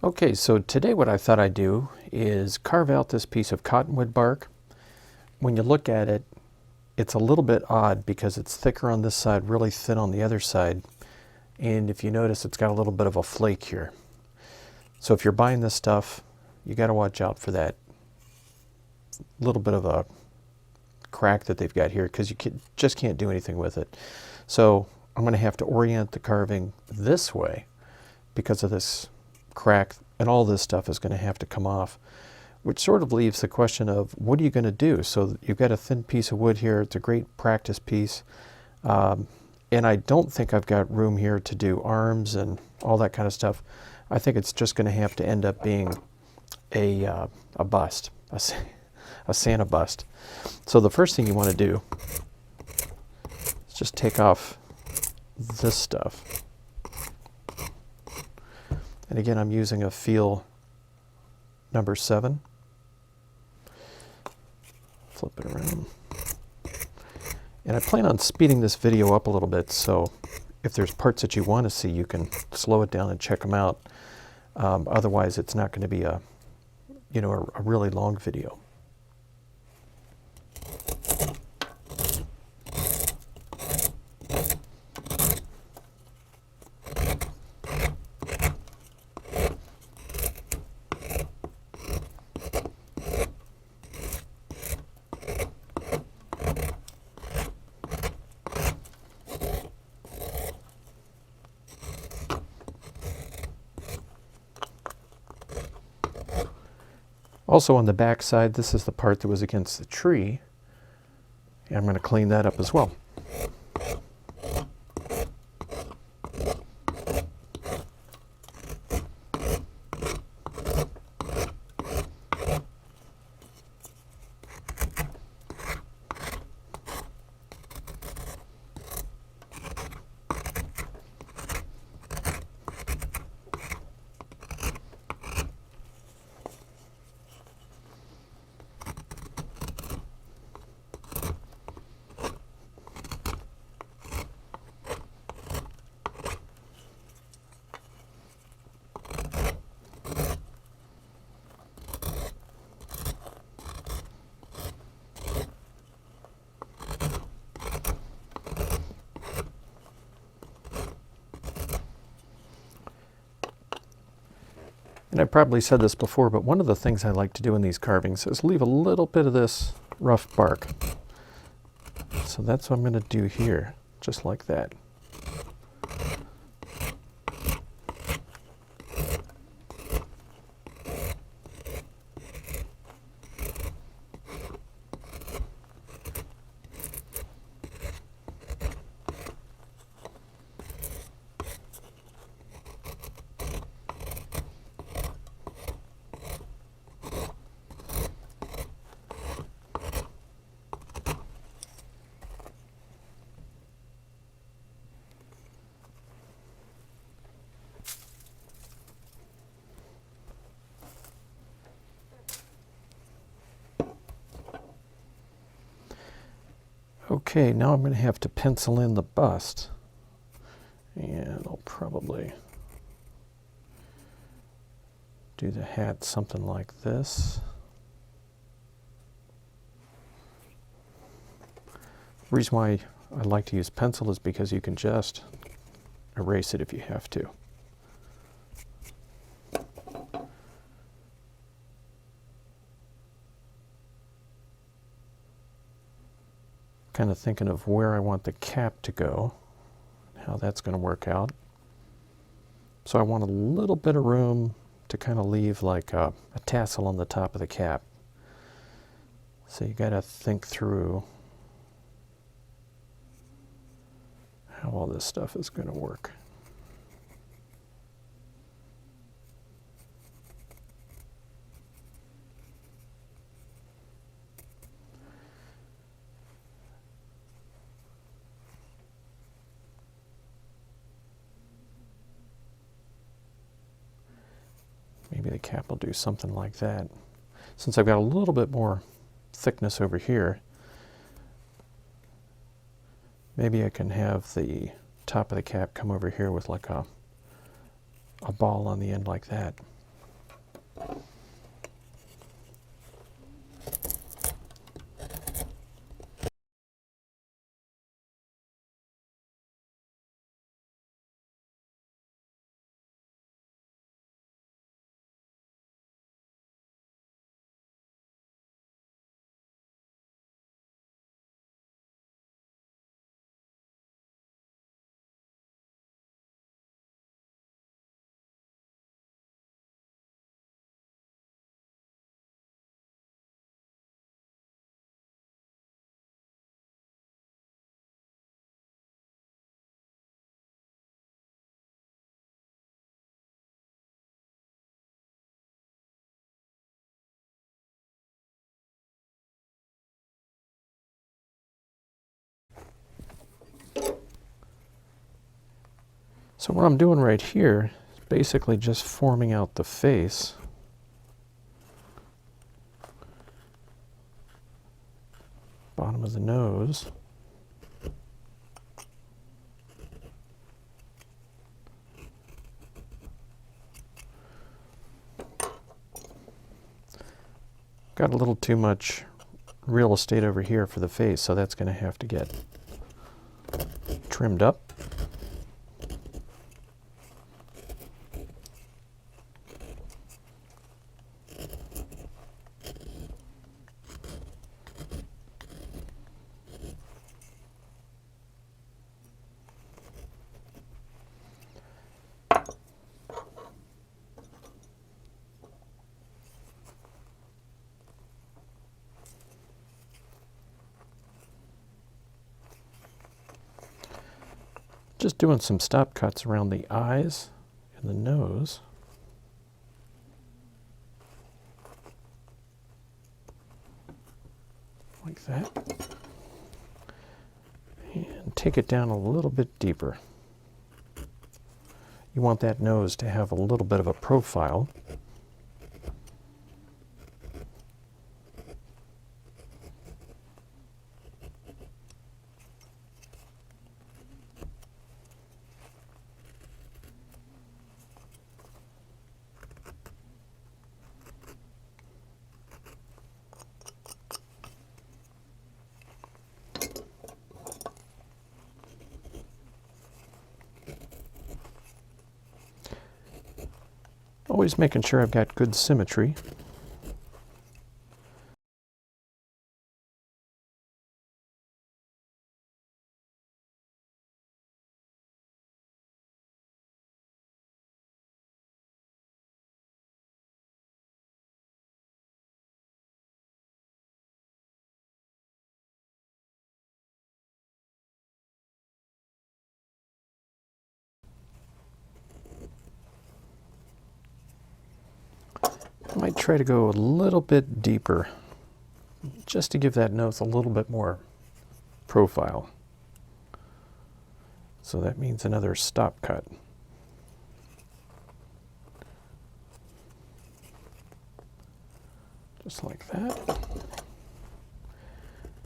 Okay, so today what I thought I'd do is carve out this piece of cottonwood bark. When you look at it, it's a little bit odd because it's thicker on this side, really thin on the other side. And if you notice, it's got a little bit of a flake here. So if you're buying this stuff, you got to watch out for that little bit of a crack that they've got here because you just can't do anything with it. So I'm going to have to orient the carving this way because of this crack, and all this stuff is going to have to come off, which sort of leaves the question of what are you going to do? So you've got a thin piece of wood here. It's a great practice piece, and I don't think I've got room here to do arms and all that kind of stuff. I think it's just going to have to end up being a bust, a Santa bust. So the first thing you want to do is just take off this stuff. And again, I'm using a Pfeil number 7. Flip it around. And I plan on speeding this video up a little bit, so if there's parts that you want to see, you can slow it down and check them out. Otherwise, it's not going to be a really long video. Also on the back side, this is the part that was against the tree. And I'm going to clean that up as well. And I probably said this before, but one of the things I like to do in these carvings is leave a little bit of this rough bark. So that's what I'm going to do here, just like that. Okay, now I'm going to have to pencil in the bust, and I'll probably do the hat something like this. The reason why I like to use pencil is because you can just erase it if you have to. Kind of thinking of where I want the cap to go, how that's going to work out. So I want a little bit of room to kind of leave like a tassel on the top of the cap. So you got to think through how all this stuff is going to work. Maybe the cap will do something like that. Since I've got a little bit more thickness over here, maybe I can have the top of the cap come over here with like a ball on the end like that. So what I'm doing right here is basically just forming out the face. Bottom of the nose. Got a little too much real estate over here for the face, so that's going to have to get trimmed up. Just doing some stop cuts around the eyes and the nose. Like that. And take it down a little bit deeper. You want that nose to have a little bit of a profile. Always making sure I've got good symmetry. I might try to go a little bit deeper, just to give that nose a little bit more profile. So that means another stop cut. Just like that.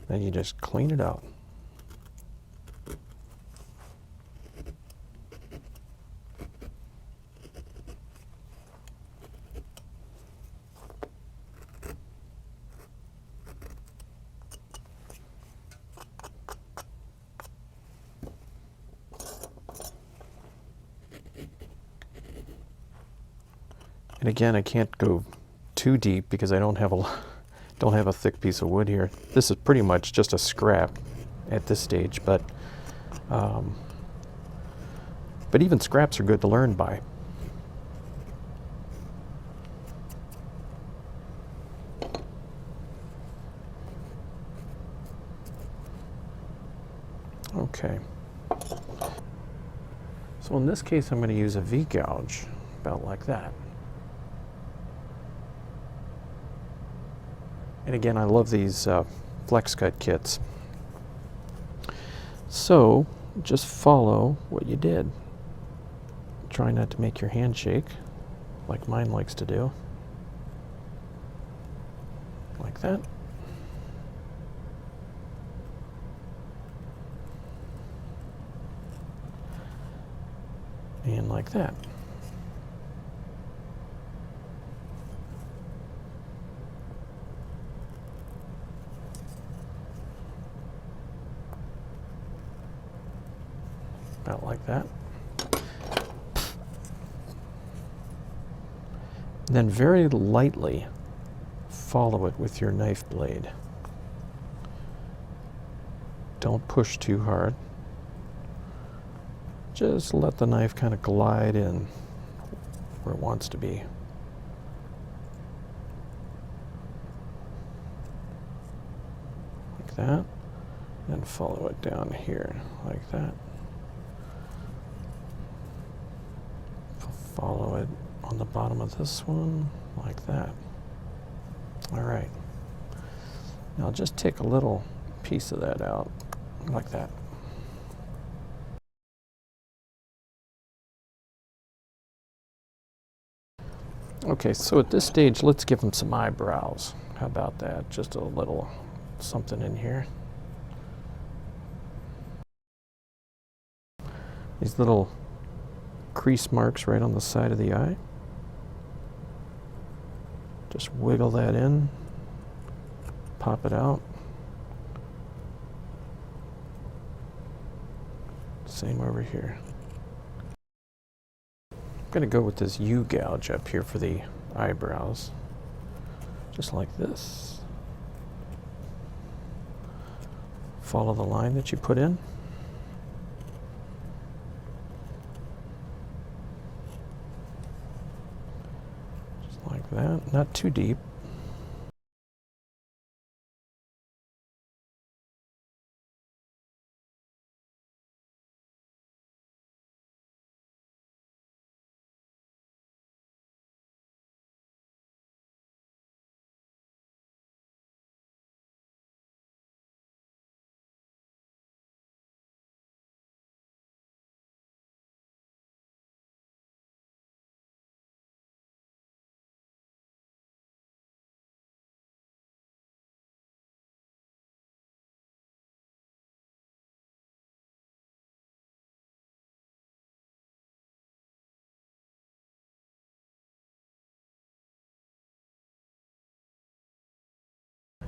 Then you just clean it out. And again, I can't go too deep because I don't have a thick piece of wood here. This is pretty much just a scrap at this stage, but even scraps are good to learn by. Okay. So in this case, I'm going to use a V-gouge, about like that. And again, I love these Flexcut kits. So just follow what you did. Try not to make your hand shake, like mine likes to do. Like that. And like that. About like that. Then very lightly follow it with your knife blade. Don't push too hard. Just let the knife kind of glide in where it wants to be. Like that. And follow it down here like that. Follow it on the bottom of this one like that. All right. Now just take a little piece of that out like that. Okay, so at this stage, let's give them some eyebrows. How about that? Just a little something in here. These little crease marks right on the side of the eye. Just wiggle that in, pop it out. Same over here. I'm going to go with this U gouge up here for the eyebrows, just like this. Follow the line that you put in. Just like that, not too deep.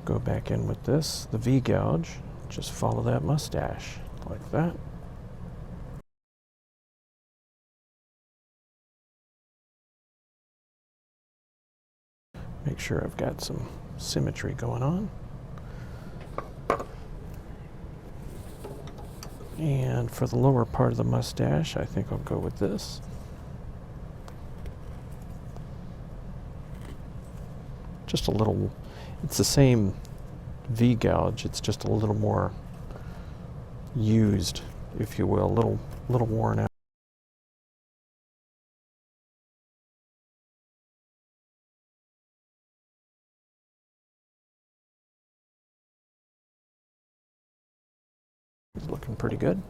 Go back in with this, the V gouge, just follow that mustache, like that. Make sure I've got some symmetry going on. And for the lower part of the mustache, I think I'll go with this. Just a little, it's the same V gouge, it's just a little more used, if you will, a little worn out. It's looking pretty good.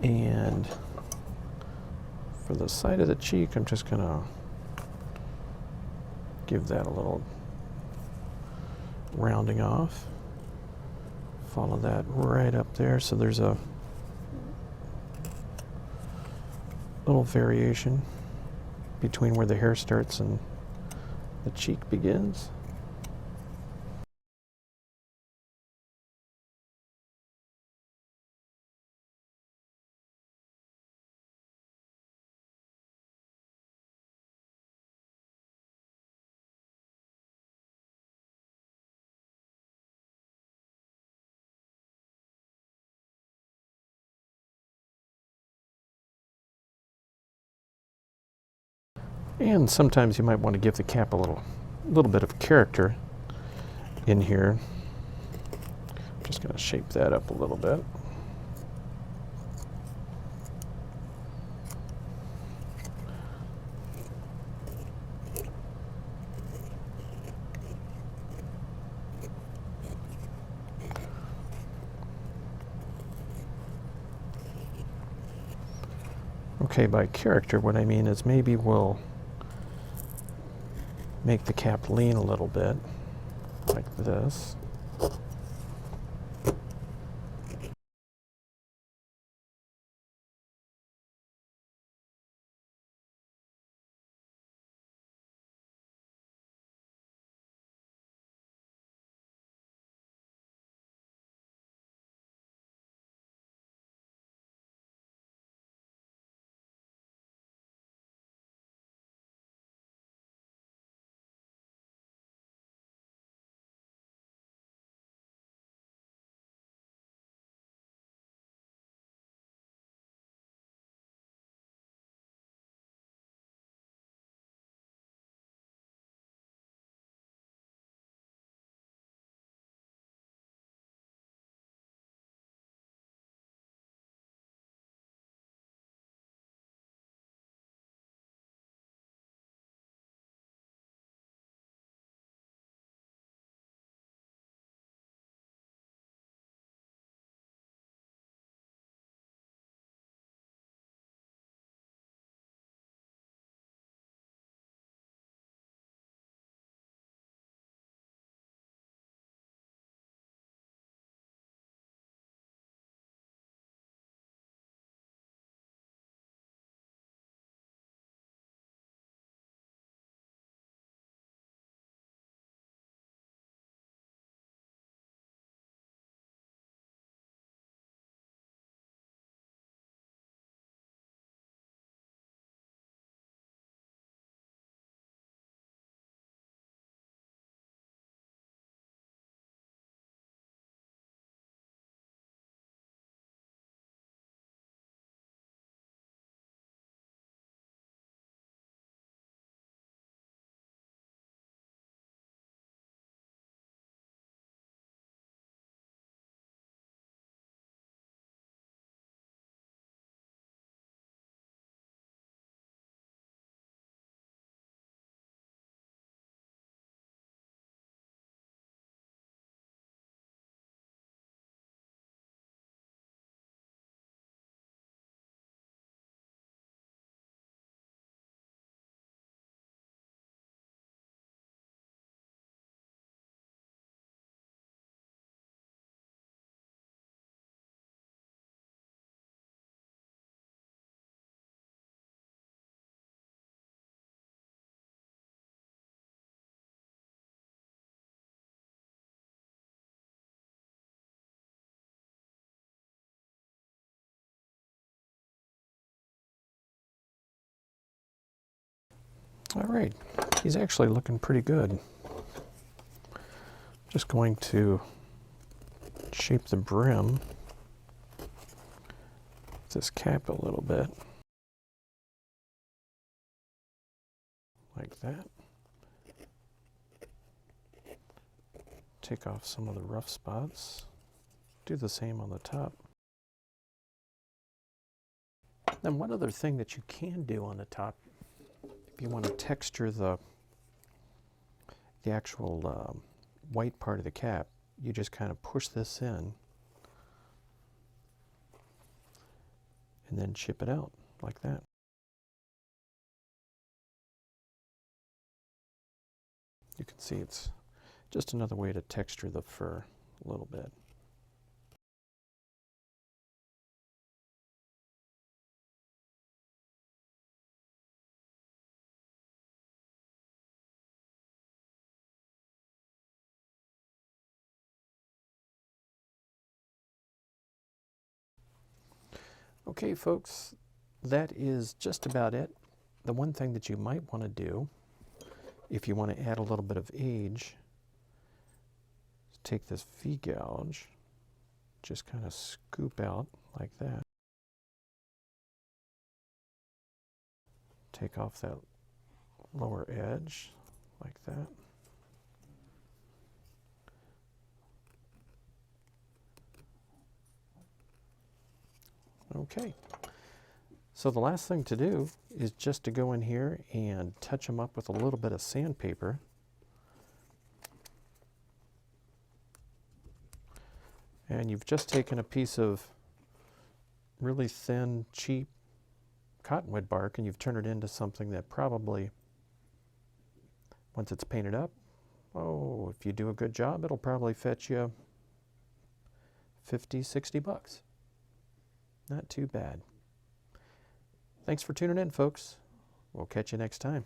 And for the side of the cheek, I'm just gonna give that a little rounding off. Follow that right up there, so there's a little variation between where the hair starts and the cheek begins. And sometimes you might want to give the cap a little bit of character in here. I'm just going to shape that up a little bit. Okay, by character, what I mean is maybe we'll make the cap lean a little bit, like this. All right, he's actually looking pretty good. Just going to shape the brim with this cap a little bit, like that. Take off some of the rough spots. Do the same on the top. Then one other thing that you can do on the top, if you want to texture the actual white part of the cap, you just kind of push this in and then chip it out like that. You can see it's just another way to texture the fur a little bit. Okay, folks, that is just about it. The one thing that you might want to do, if you want to add a little bit of age, is take this V-gouge, just kind of scoop out like that. Take off that lower edge like that. Okay, so the last thing to do is just to go in here and touch them up with a little bit of sandpaper. And you've just taken a piece of really thin, cheap cottonwood bark and you've turned it into something that probably, once it's painted up, oh, if you do a good job, it'll probably fetch you 50, 60 bucks. Not too bad. Thanks for tuning in, folks. We'll catch you next time.